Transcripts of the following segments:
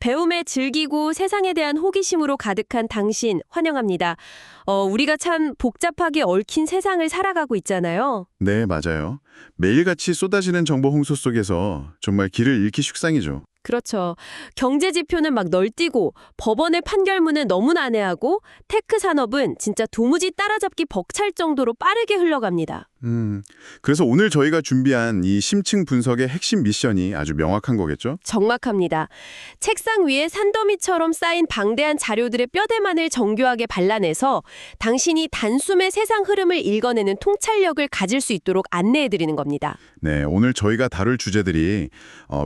배움에 즐기고 세상에 대한 호기심으로 가득한 당신 환영합니다. 우리가 참 복잡하게 얽힌 세상을 살아가고 있잖아요. 네, 맞아요. 매일같이 쏟아지는 정보 홍수 속에서 정말 길을 잃기 식상이죠. 그렇죠. 경제 지표는 막 널뛰고 법원의 판결문은 너무 난해하고 테크 산업은 진짜 도무지 따라잡기 벅찰 정도로 빠르게 흘러갑니다. 그래서 오늘 저희가 준비한 이 심층 분석의 핵심 미션이 아주 명확한 거겠죠? 정확합니다. 책상 위에 산더미처럼 쌓인 방대한 자료들의 뼈대만을 정교하게 발라내서 당신이 단숨에 세상 흐름을 읽어내는 통찰력을 가질 수 있도록 안내해드리는 겁니다. 네, 오늘 저희가 다룰 주제들이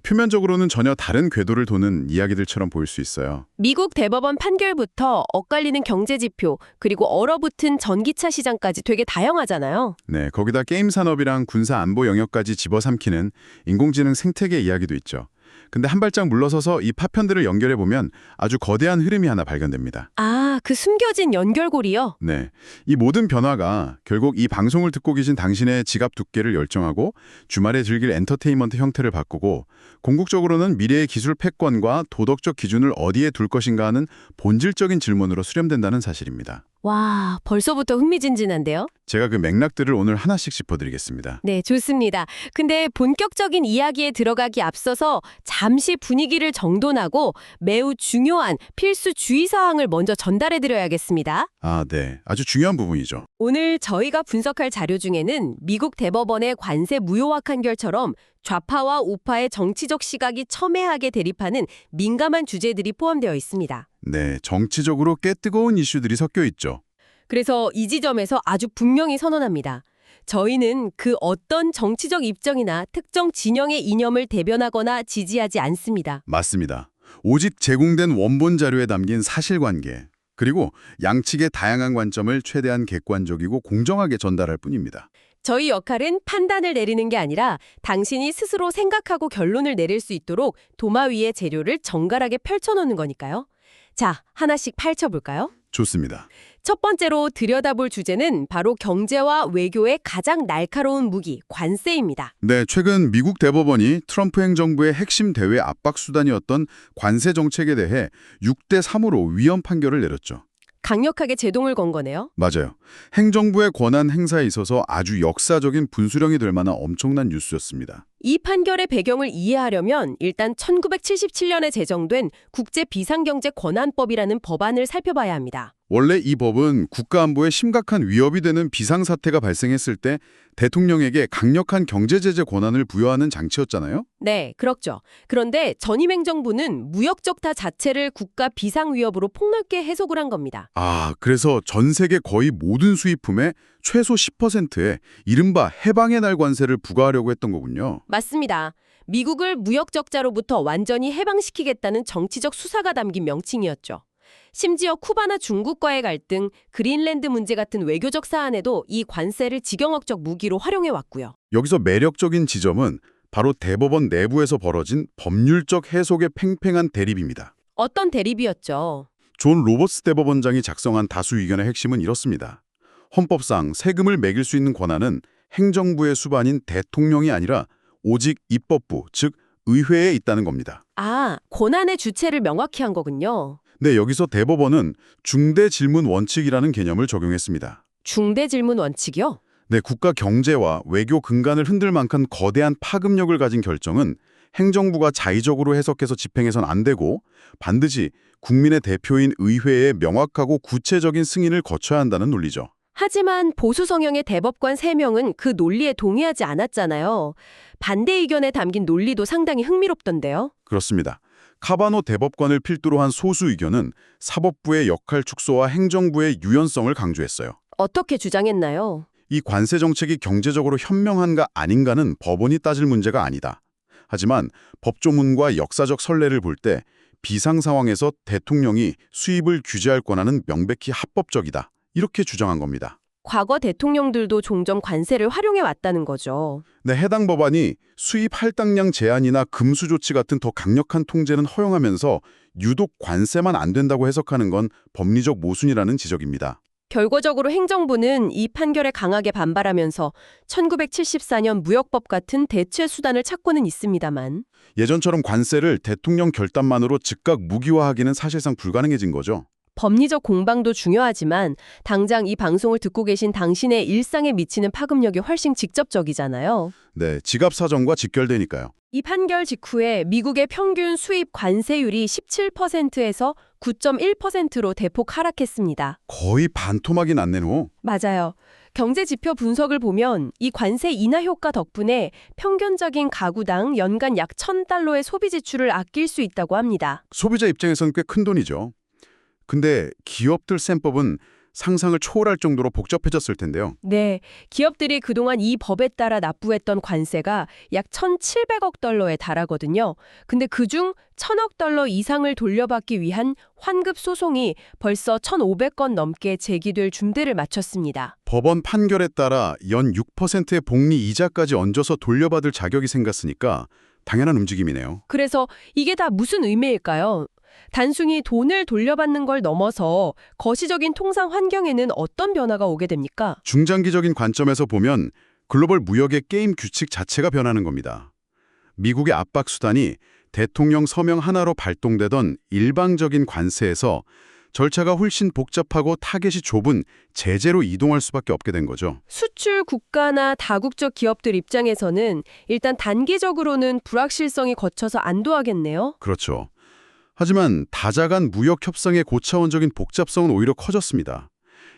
표면적으로는 전혀 다른 궤도를 도는 이야기들처럼 보일 수 있어요. 미국 대법원 판결부터 엇갈리는 경제지표, 그리고 얼어붙은 전기차 시장까지 되게 다양하잖아요. 네, 거기다 게임 산업이랑 군사 안보 영역까지 집어삼키는 인공지능 생태계 이야기도 있죠. 근데 한 발짝 물러서서 이 파편들을 연결해보면 아주 거대한 흐름이 하나 발견됩니다. 아, 그 숨겨진 연결고리요? 네, 이 모든 변화가 결국 이 방송을 듣고 계신 당신의 지갑 두께를 열정하고 주말에 즐길 엔터테인먼트 형태를 바꾸고 궁극적으로는 미래의 기술 패권과 도덕적 기준을 어디에 둘 것인가 하는 본질적인 질문으로 수렴된다는 사실입니다. 와, 벌써부터 흥미진진한데요? 제가 그 맥락들을 오늘 하나씩 짚어드리겠습니다. 네, 좋습니다. 근데 본격적인 이야기에 들어가기 앞서서 잠시 분위기를 정돈하고 매우 중요한 필수 주의사항을 먼저 전달해드려야겠습니다. 아, 네. 아주 중요한 부분이죠. 오늘 저희가 분석할 자료 중에는 미국 대법원의 관세 무효화 판결처럼 좌파와 우파의 정치적 시각이 첨예하게 대립하는 민감한 주제들이 포함되어 있습니다. 네, 정치적으로 꽤 뜨거운 이슈들이 섞여 있죠. 그래서 이 지점에서 아주 분명히 선언합니다. 저희는 그 어떤 정치적 입장이나 특정 진영의 이념을 대변하거나 지지하지 않습니다. 맞습니다. 오직 제공된 원본 자료에 담긴 사실관계, 그리고 양측의 다양한 관점을 최대한 객관적이고 공정하게 전달할 뿐입니다. 저희 역할은 판단을 내리는 게 아니라 당신이 스스로 생각하고 결론을 내릴 수 있도록 도마 위에 재료를 정갈하게 펼쳐놓는 거니까요. 자, 하나씩 펼쳐볼까요? 좋습니다. 첫 번째로 들여다볼 주제는 바로 경제와 외교의 가장 날카로운 무기, 관세입니다. 네, 최근 미국 대법원이 트럼프 행정부의 핵심 대외 압박 수단이었던 관세 정책에 대해 6대 3으로 위헌 판결을 내렸죠. 강력하게 제동을 건 거네요. 맞아요. 행정부의 권한 행사에 있어서 아주 역사적인 분수령이 될 만한 엄청난 뉴스였습니다. 이 판결의 배경을 이해하려면 일단 1977년에 제정된 국제비상경제권한법이라는 법안을 살펴봐야 합니다. 원래 이 법은 국가안보에 심각한 위협이 되는 비상사태가 발생했을 때 대통령에게 강력한 경제제재 권한을 부여하는 장치였잖아요. 네, 그렇죠. 그런데 전임 행정부는 무역적타 자체를 국가 비상위협으로 폭넓게 해석을 한 겁니다. 아, 그래서 전 세계 거의 모든 수입품에 최소 10%의 이른바 해방의 날 관세를 부과하려고 했던 거군요. 맞습니다. 미국을 무역적자로부터 완전히 해방시키겠다는 정치적 수사가 담긴 명칭이었죠. 심지어 쿠바나 중국과의 갈등, 그린랜드 문제 같은 외교적 사안에도 이 관세를 지경학적 무기로 활용해왔고요. 여기서 매력적인 지점은 바로 대법원 내부에서 벌어진 법률적 해석의 팽팽한 대립입니다. 어떤 대립이었죠? 존 로버츠 대법원장이 작성한 다수 의견의 핵심은 이렇습니다. 헌법상 세금을 매길 수 있는 권한은 행정부의 수반인 대통령이 아니라 오직 입법부, 즉 의회에 있다는 겁니다. 아, 권한의 주체를 명확히 한 거군요. 네, 여기서 대법원은 중대질문 원칙이라는 개념을 적용했습니다. 중대질문 원칙이요? 네, 국가 경제와 외교 근간을 흔들 만큼 거대한 파급력을 가진 결정은 행정부가 자의적으로 해석해서 집행해선 안 되고 반드시 국민의 대표인 의회의 명확하고 구체적인 승인을 거쳐야 한다는 논리죠. 하지만 보수 성향의 대법관 3명은 그 논리에 동의하지 않았잖아요. 반대 의견에 담긴 논리도 상당히 흥미롭던데요. 그렇습니다. 카바노 대법관을 필두로 한 소수 의견은 사법부의 역할 축소와 행정부의 유연성을 강조했어요. 어떻게 주장했나요? 이 관세 정책이 경제적으로 현명한가 아닌가는 법원이 따질 문제가 아니다. 하지만 법조문과 역사적 선례를 볼 때 비상 상황에서 대통령이 수입을 규제할 권한은 명백히 합법적이다. 이렇게 주장한 겁니다. 과거 대통령들도 종종 관세를 활용해 왔다는 거죠. 네, 해당 법안이 수입 할당량 제한이나 금수 조치 같은 더 강력한 통제는 허용하면서 유독 관세만 안 된다고 해석하는 건 법리적 모순이라는 지적입니다. 결과적으로 행정부는 이 판결에 강하게 반발하면서 1974년 무역법 같은 대체 수단을 찾고는 있습니다만 예전처럼 관세를 대통령 결단만으로 즉각 무기화하기는 사실상 불가능해진 거죠. 법리적 공방도 중요하지만 당장 이 방송을 듣고 계신 당신의 일상에 미치는 파급력이 훨씬 직접적이잖아요. 네, 지갑 사정과 직결되니까요. 이 판결 직후에 미국의 평균 수입 관세율이 17%에서 9.1%로 대폭 하락했습니다. 거의 반토막이 났네요. 맞아요. 경제 지표 분석을 보면 이 관세 인하 효과 덕분에 평균적인 가구당 연간 약 1,000달러의 소비 지출을 아낄 수 있다고 합니다. 소비자 입장에선 꽤 큰 돈이죠. 근데 기업들 셈법은 상상을 초월할 정도로 복잡해졌을 텐데요. 네, 기업들이 그동안 이 법에 따라 납부했던 관세가 약 1,700억 달러에 달하거든요. 근데 그중 1,000억 달러 이상을 돌려받기 위한 환급 소송이 벌써 1,500건 넘게 제기될 준비를 마쳤습니다. 법원 판결에 따라 연 6%의 복리 이자까지 얹어서 돌려받을 자격이 생겼으니까 당연한 움직임이네요. 그래서 이게 다 무슨 의미일까요? 단순히 돈을 돌려받는 걸 넘어서 거시적인 통상 환경에는 어떤 변화가 오게 됩니까? 중장기적인 관점에서 보면 글로벌 무역의 게임 규칙 자체가 변하는 겁니다. 미국의 압박 수단이 대통령 서명 하나로 발동되던 일방적인 관세에서 절차가 훨씬 복잡하고 타겟이 좁은 제재로 이동할 수밖에 없게 된 거죠. 수출 국가나 다국적 기업들 입장에서는 일단 단기적으로는 불확실성이 거쳐서 안도하겠네요. 그렇죠. 하지만 다자간 무역 협상의 고차원적인 복잡성은 오히려 커졌습니다.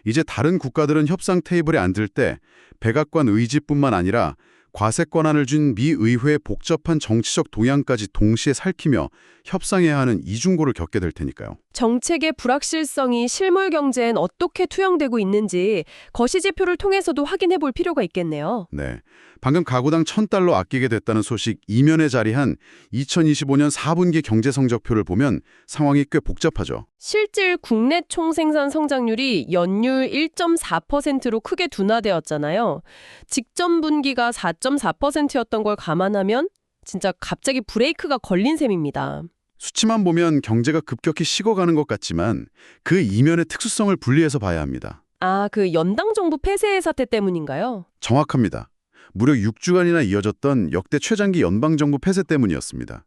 이제 다른 국가들은 협상 테이블에 앉을 때 백악관 의지뿐만 아니라 과세 권한을 준 미 의회의 복잡한 정치적 동향까지 동시에 살피며 협상해야 하는 이중고를 겪게 될 테니까요. 정책의 불확실성이 실물 경제엔 어떻게 투영되고 있는지 거시지표를 통해서도 확인해 볼 필요가 있겠네요. 네, 방금 가구당 1,000달러 아끼게 됐다는 소식 이면에 자리한 2025년 4분기 경제 성적표를 보면 상황이 꽤 복잡하죠. 실질 국내 총생산 성장률이 연율 1.4%로 크게 둔화되었잖아요. 직전 분기가 4.4%였던 걸 감안하면 진짜 갑자기 브레이크가 걸린 셈입니다. 수치만 보면 경제가 급격히 식어가는 것 같지만 그 이면의 특수성을 분리해서 봐야 합니다. 아, 그 연당 정부 폐쇄 사태 때문인가요? 정확합니다. 무려 6주간이나 이어졌던 역대 최장기 연방정부 폐쇄 때문이었습니다.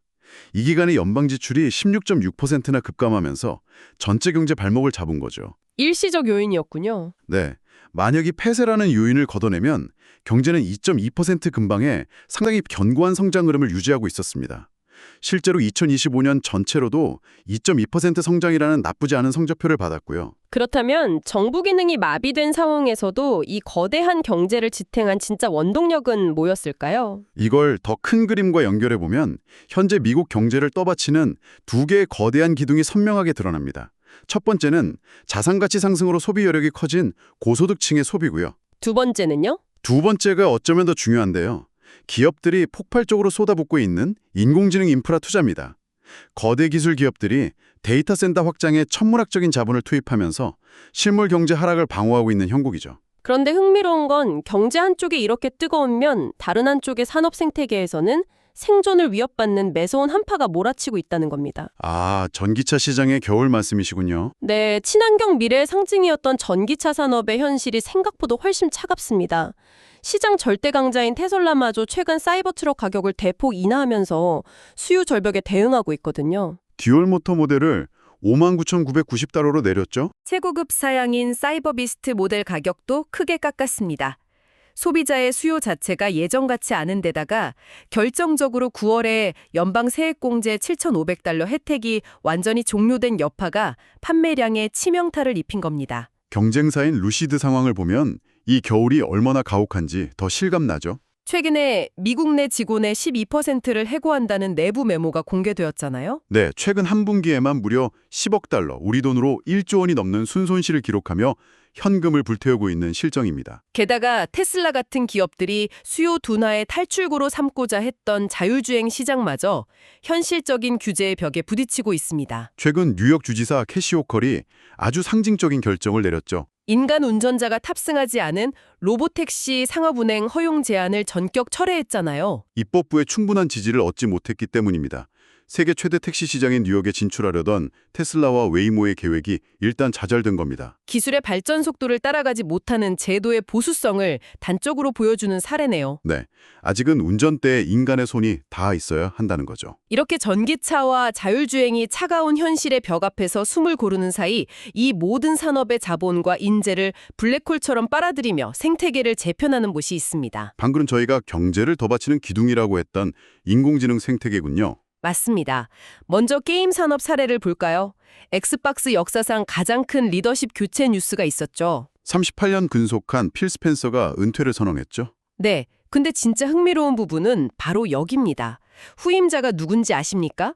이 기간에 연방 지출이 16.6%나 급감하면서 전체 경제 발목을 잡은 거죠. 일시적 요인이었군요. 네, 만약 이 폐쇄라는 요인을 걷어내면 경제는 2.2% 근방에 상당히 견고한 성장 흐름을 유지하고 있었습니다. 실제로 2025년 전체로도 2.2% 성장이라는 나쁘지 않은 성적표를 받았고요. 그렇다면 정부 기능이 마비된 상황에서도 이 거대한 경제를 지탱한 진짜 원동력은 뭐였을까요? 이걸 더 큰 그림과 연결해 보면 현재 미국 경제를 떠받치는 두 개의 거대한 기둥이 선명하게 드러납니다. 첫 번째는 자산가치 상승으로 소비 여력이 커진 고소득층의 소비고요. 두 번째는요? 두 번째가 어쩌면 더 중요한데요. 기업들이 폭발적으로 쏟아붓고 있는 인공지능 인프라 투자입니다. 거대 기술 기업들이 데이터 센터 확장에 천문학적인 자본을 투입하면서 실물 경제 하락을 방어하고 있는 형국이죠. 그런데 흥미로운 건 경제 한쪽이 이렇게 뜨거우면 다른 한쪽의 산업 생태계에서는 생존을 위협받는 매서운 한파가 몰아치고 있다는 겁니다. 아, 전기차 시장의 겨울 말씀이시군요. 네, 친환경 미래의 상징이었던 전기차 산업의 현실이 생각보다 훨씬 차갑습니다. 시장 절대 강자인 테슬라마저 최근 사이버 트럭 가격을 대폭 인하하면서 수요 절벽에 대응하고 있거든요. 듀얼 모터 모델을 59,990달러로 내렸죠? 최고급 사양인 사이버비스트 모델 가격도 크게 깎았습니다. 소비자의 수요 자체가 예전 같지 않은 데다가 결정적으로 9월에 연방 세액공제 7,500달러 혜택이 완전히 종료된 여파가 판매량에 치명타를 입힌 겁니다. 경쟁사인 루시드 상황을 보면 이 겨울이 얼마나 가혹한지 더 실감나죠? 최근에 미국 내 직원의 12%를 해고한다는 내부 메모가 공개되었잖아요. 네, 최근 한 분기에만 무려 10억 달러, 우리 돈으로 1조 원이 넘는 순손실을 기록하며 현금을 불태우고 있는 실정입니다. 게다가 테슬라 같은 기업들이 수요 둔화의 탈출구로 삼고자 했던 자율주행 시장마저 현실적인 규제의 벽에 부딪히고 있습니다. 최근 뉴욕 주지사 캐시 호컬이 아주 상징적인 결정을 내렸죠. 인간 운전자가 탑승하지 않은 로보택시 상업운행 허용 제한을 전격 철회했잖아요. 입법부의 충분한 지지를 얻지 못했기 때문입니다. 세계 최대 택시 시장인 뉴욕에 진출하려던 테슬라와 웨이모의 계획이 일단 좌절된 겁니다. 기술의 발전 속도를 따라가지 못하는 제도의 보수성을 단적으로 보여주는 사례네요. 네, 아직은 운전대에 인간의 손이 닿아 있어야 한다는 거죠. 이렇게 전기차와 자율주행이 차가운 현실의 벽 앞에서 숨을 고르는 사이 이 모든 산업의 자본과 인재를 블랙홀처럼 빨아들이며 생태계를 재편하는 곳이 있습니다. 방금 저희가 경제를 더 바치는 기둥이라고 했던 인공지능 생태계군요. 맞습니다. 먼저 게임 산업 사례를 볼까요? 엑스박스 역사상 가장 큰 리더십 교체 뉴스가 있었죠. 38년 근속한 필 스펜서가 은퇴를 선언했죠. 네, 근데 진짜 흥미로운 부분은 바로 여기입니다. 후임자가 누군지 아십니까?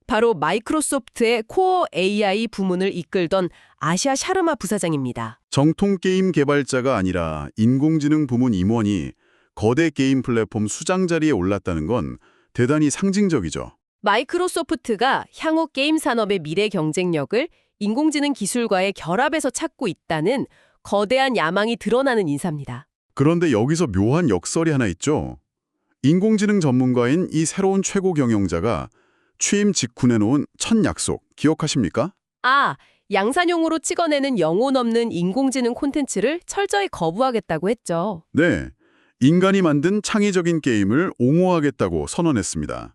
바로 마이크로소프트의 코어 AI 부문을 이끌던 아시아 샤르마 부사장입니다. 정통 게임 개발자가 아니라 인공지능 부문 임원이 거대 게임 플랫폼 수장 자리에 올랐다는 건 대단히 상징적이죠. 마이크로소프트가 향후 게임 산업의 미래 경쟁력을 인공지능 기술과의 결합에서 찾고 있다는 거대한 야망이 드러나는 인사입니다. 그런데 여기서 묘한 역설이 하나 있죠. 인공지능 전문가인 이 새로운 최고 경영자가 취임 직후 내놓은 첫 약속 기억하십니까? 양산용으로 찍어내는 영혼 없는 인공지능 콘텐츠를 철저히 거부하겠다고 했죠. 네, 인간이 만든 창의적인 게임을 옹호하겠다고 선언했습니다.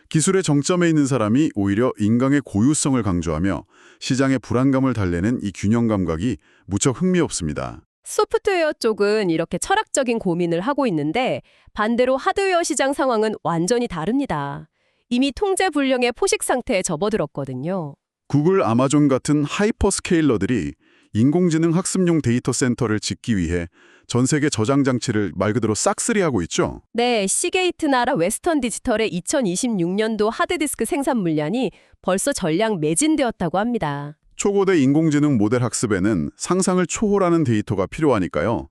기술의 정점에 있는 사람이 오히려 인간의 고유성을 강조하며 시장의 불안감을 달래는 이 균형 감각이 무척 흥미롭습니다. 소프트웨어 쪽은 이렇게 철학적인 고민을 하고 있는데 반대로 하드웨어 시장 상황은 완전히 다릅니다. 이미 통제 불능의 포식 상태에 접어들었거든요. 구글, 아마존 같은 하이퍼스케일러들이 인공지능 학습용 데이터 센터를 짓기 위해 전 세계 저장 장치를 말 그대로 싹쓸이하고 있죠. 네, 시게이트 나라 웨스턴 디지털의 2026년도 하드디스크 생산 물량이 벌써 전량 매진되었다고 합니다. 초고대 인공지능 모델 학습에는 상상을 초월하는 데이터가 필요하니까요.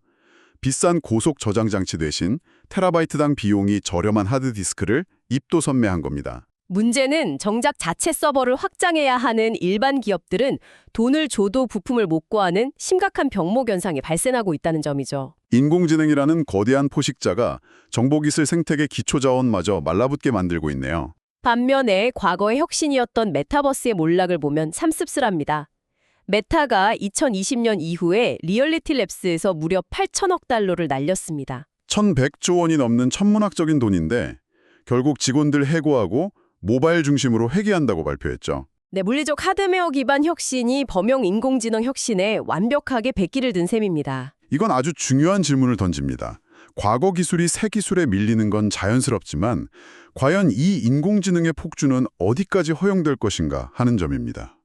비싼 고속 저장 장치 대신 테라바이트당 비용이 저렴한 하드디스크를 입도선매한 겁니다. 문제는 정작 자체 서버를 확장해야 하는 일반 기업들은 돈을 줘도 부품을 못 구하는 심각한 병목 현상이 발생하고 있다는 점이죠. 인공지능이라는 거대한 포식자가 정보기술 생태계 기초자원마저 말라붙게 만들고 있네요. 반면에 과거의 혁신이었던 메타버스의 몰락을 보면 참 씁쓸합니다. 메타가 2020년 이후에 리얼리티 랩스에서 무려 8천억 달러를 날렸습니다. 1100조 원이 넘는 천문학적인 돈인데 결국 직원들 해고하고 모바일 중심으로 회귀한다고 발표했죠. 네, 물리적 하드웨어 기반 혁신이 범용 인공지능 혁신에 완벽하게 백기를 든 셈입니다. 이건 아주 중요한 질문을 던집니다. 과거 기술이 새 기술에 밀리는 건 자연스럽지만 과연 이 인공지능의 폭주는 어디까지 허용될 것인가 하는 점입니다.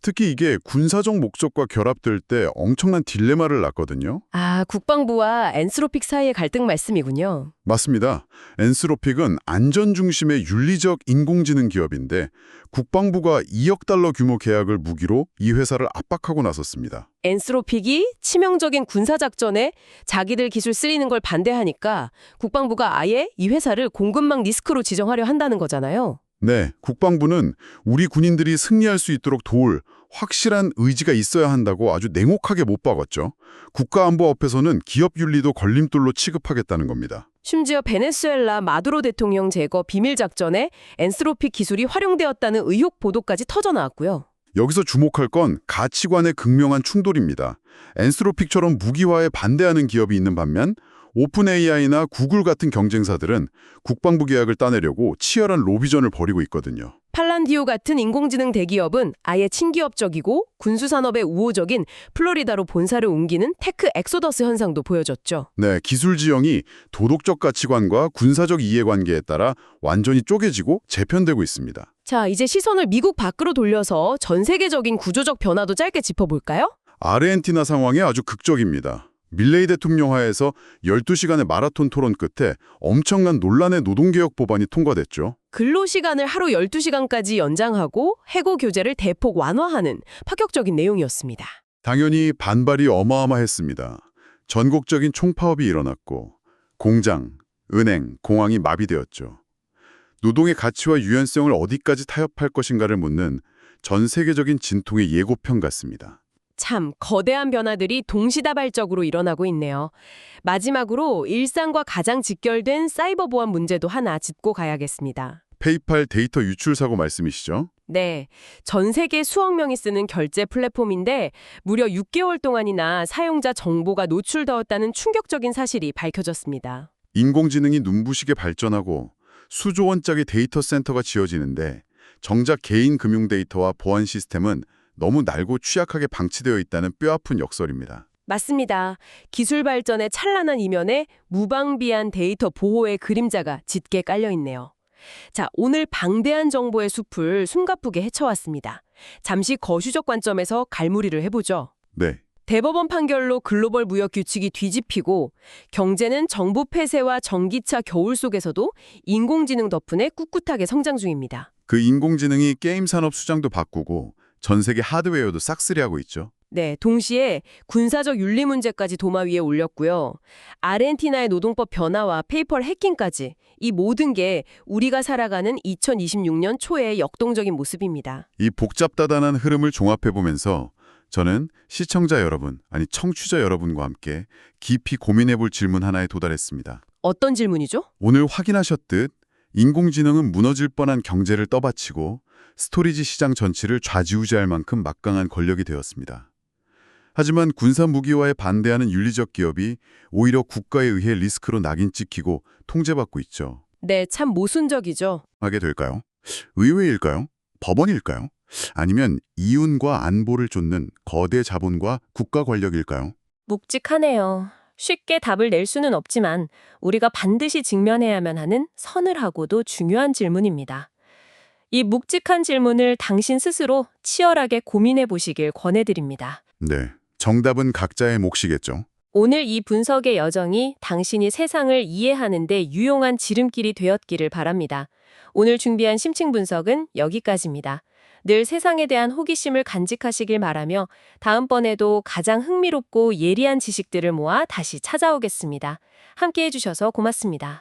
특히 이게 군사적 목적과 결합될 때 엄청난 딜레마를 낳거든요. 국방부와 엔스로픽 사이의 갈등 말씀이군요. 맞습니다. 엔스로픽은 안전 중심의 윤리적 인공지능 기업인데 국방부가 2억 달러 규모 계약을 무기로 이 회사를 압박하고 나섰습니다. 엔스로픽이 치명적인 군사작전에 자기들 기술 쓰이는 걸 반대하니까 국방부가 아예 이 회사를 공급망 리스크로 지정하려 한다는 거잖아요. 네, 국방부는 우리 군인들이 승리할 수 있도록 도울 확실한 의지가 있어야 한다고 아주 냉혹하게 못 박았죠. 국가안보업에서는 기업 윤리도 걸림돌로 취급하겠다는 겁니다. 심지어 베네수엘라 마두로 대통령 제거 비밀작전에 엔스로픽 기술이 활용되었다는 의혹 보도까지 터져나왔고요. 여기서 주목할 건 가치관의 극명한 충돌입니다. 엔스로픽처럼 무기화에 반대하는 기업이 있는 반면 오픈 AI나 구글 같은 경쟁사들은 국방부 계약을 따내려고 치열한 로비전을 벌이고 있거든요. 팔란디오 같은 인공지능 대기업은 아예 친기업적이고 군수산업에 우호적인 플로리다로 본사를 옮기는 테크 엑소더스 현상도 보여줬죠. 네, 기술 지형이 도덕적 가치관과 군사적 이해관계에 따라 완전히 쪼개지고 재편되고 있습니다. 자, 이제 시선을 미국 밖으로 돌려서 전 세계적인 구조적 변화도 짧게 짚어볼까요? 아르헨티나 상황이 아주 극적입니다. 밀레이 대통령 하에서 12시간의 마라톤 토론 끝에 엄청난 논란의 노동개혁 법안이 통과됐죠. 근로시간을 하루 12시간까지 연장하고 해고 교제를 대폭 완화하는 파격적인 내용이었습니다. 당연히 반발이 어마어마했습니다. 전국적인 총파업이 일어났고 공장, 은행, 공항이 마비되었죠. 노동의 가치와 유연성을 어디까지 타협할 것인가를 묻는 전 세계적인 진통의 예고편 같습니다. 참 거대한 변화들이 동시다발적으로 일어나고 있네요. 마지막으로 일상과 가장 직결된 사이버 보안 문제도 하나 짚고 가야겠습니다. 페이팔 데이터 유출 사고 말씀이시죠? 네, 전 세계 수억 명이 쓰는 결제 플랫폼인데 무려 6개월 동안이나 사용자 정보가 노출되었다는 충격적인 사실이 밝혀졌습니다. 인공지능이 눈부시게 발전하고 수조 원짜리 데이터 센터가 지어지는데 정작 개인 금융 데이터와 보안 시스템은 너무 낡고 취약하게 방치되어 있다는 뼈아픈 역설입니다. 맞습니다. 기술 발전의 찬란한 이면에 무방비한 데이터 보호의 그림자가 짙게 깔려 있네요. 자, 오늘 방대한 정보의 숲을 숨가쁘게 헤쳐왔습니다. 잠시 거시적 관점에서 갈무리를 해보죠. 네, 대법원 판결로 글로벌 무역 규칙이 뒤집히고 경제는 정부 폐쇄와 전기차 겨울 속에서도 인공지능 덕분에 꿋꿋하게 성장 중입니다. 그 인공지능이 게임 산업 수장도 바꾸고 전 세계 하드웨어도 싹쓸이하고 있죠. 네, 동시에 군사적 윤리 문제까지 도마 위에 올렸고요. 아르헨티나의 노동법 변화와 페이펄 해킹까지 이 모든 게 우리가 살아가는 2026년 초의 역동적인 모습입니다. 이 복잡다단한 흐름을 종합해보면서 저는 시청자 여러분, 아니 청취자 여러분과 함께 깊이 고민해볼 질문 하나에 도달했습니다. 어떤 질문이죠? 오늘 확인하셨듯 인공지능은 무너질 뻔한 경제를 떠받치고 스토리지 시장 전체를 좌지우지할 만큼 막강한 권력이 되었습니다. 하지만 군사 무기화에 반대하는 윤리적 기업이 오히려 국가에 의해 리스크로 낙인 찍히고 통제받고 있죠. 네, 참 모순적이죠. 하게 될까요? 의회일까요? 법원일까요? 아니면 이윤과 안보를 쫓는 거대 자본과 국가 권력일까요? 묵직하네요. 쉽게 답을 낼 수는 없지만 우리가 반드시 직면해야만 하는 서늘하고도 중요한 질문입니다. 이 묵직한 질문을 당신 스스로 치열하게 고민해 보시길 권해드립니다. 네, 정답은 각자의 몫이겠죠. 오늘 이 분석의 여정이 당신이 세상을 이해하는 데 유용한 지름길이 되었기를 바랍니다. 오늘 준비한 심층 분석은 여기까지입니다. 늘 세상에 대한 호기심을 간직하시길 바라며 다음번에도 가장 흥미롭고 예리한 지식들을 모아 다시 찾아오겠습니다. 함께해 주셔서 고맙습니다.